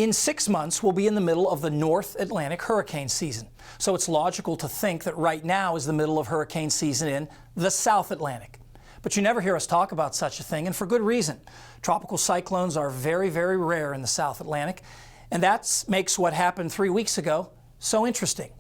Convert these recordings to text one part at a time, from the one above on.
In 6 months, we'll be in the middle of the North Atlantic hurricane season. So it's logical to think that right now is the middle of hurricane season in the South Atlantic. But you never hear us talk about such a thing, and for good reason. Tropical cyclones are very, very rare in the South Atlantic, and that makes what happened 3 weeks ago so interesting.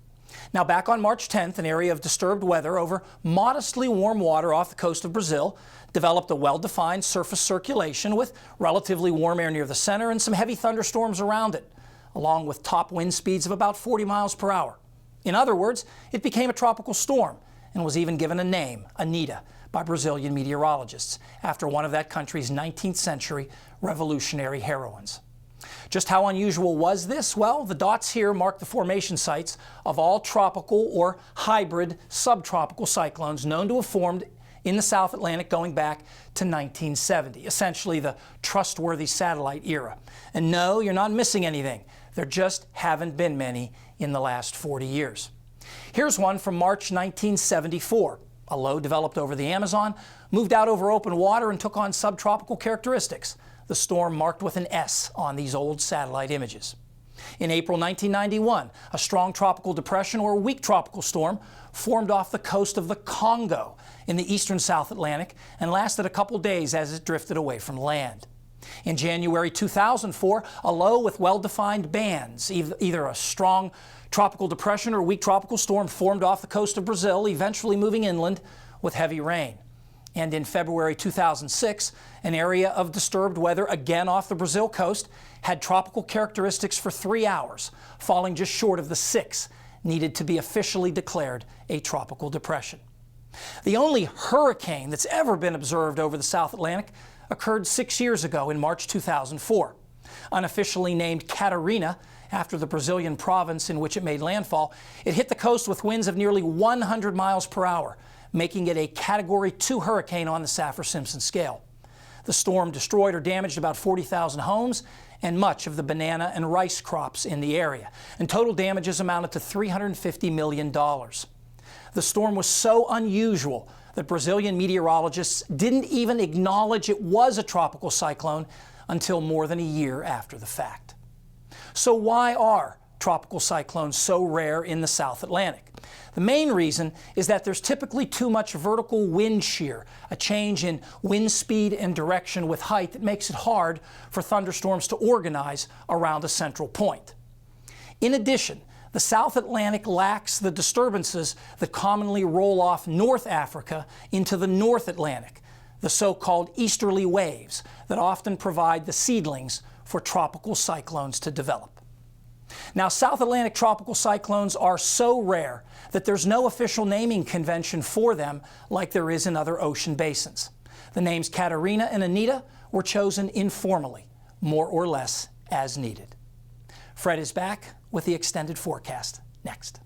Now, back on March 10th, an area of disturbed weather over modestly warm water off the coast of Brazil developed a well-defined surface circulation with relatively warm air near the center and some heavy thunderstorms around it, along with top wind speeds of about 40 miles per hour. In other words, it became a tropical storm and was even given a name, Anita, by Brazilian meteorologists, after one of that country's 19th century revolutionary heroines. Just how unusual was this? Well, the dots here mark the formation sites of all tropical or hybrid subtropical cyclones known to have formed in the South Atlantic going back to 1970, essentially the trustworthy satellite era. And no, you're not missing anything. There just haven't been many in the last 40 years. Here's one from March 1974. A low developed over the Amazon, moved out over open water and took on subtropical characteristics. The storm marked with an S on these old satellite images. In April 1991, a strong tropical depression or weak tropical storm formed off the coast of the Congo in the eastern South Atlantic and lasted a couple days as it drifted away from land. In January 2004, a low with well-defined bands, either a strong tropical depression or weak tropical storm, formed off the coast of Brazil, eventually moving inland with heavy rain. And in February 2006, an area of disturbed weather, again off the Brazil coast, had tropical characteristics for 3 hours, falling just short of the 6 needed to be officially declared a tropical depression. The only hurricane that's ever been observed over the South Atlantic occurred 6 years ago in March 2004. Unofficially named Catarina, after the Brazilian province in which it made landfall, it hit the coast with winds of nearly 100 miles per hour, making it a Category 2 hurricane on the Saffir-Simpson scale. The storm destroyed or damaged about 40,000 homes and much of the banana and rice crops in the area, and total damages amounted to $350 million. The storm was so unusual that Brazilian meteorologists didn't even acknowledge it was a tropical cyclone until more than a year after the fact. So why are tropical cyclones so rare in the South Atlantic? The main reason is that there's typically too much vertical wind shear, a change in wind speed and direction with height that makes it hard for thunderstorms to organize around a central point. In addition, the South Atlantic lacks the disturbances that commonly roll off North Africa into the North Atlantic, the so-called easterly waves that often provide the seedlings for tropical cyclones to develop. Now, South Atlantic tropical cyclones are so rare that there's no official naming convention for them like there is in other ocean basins. The names Catarina and Anita were chosen informally, more or less as needed. Fred is back with the extended forecast next.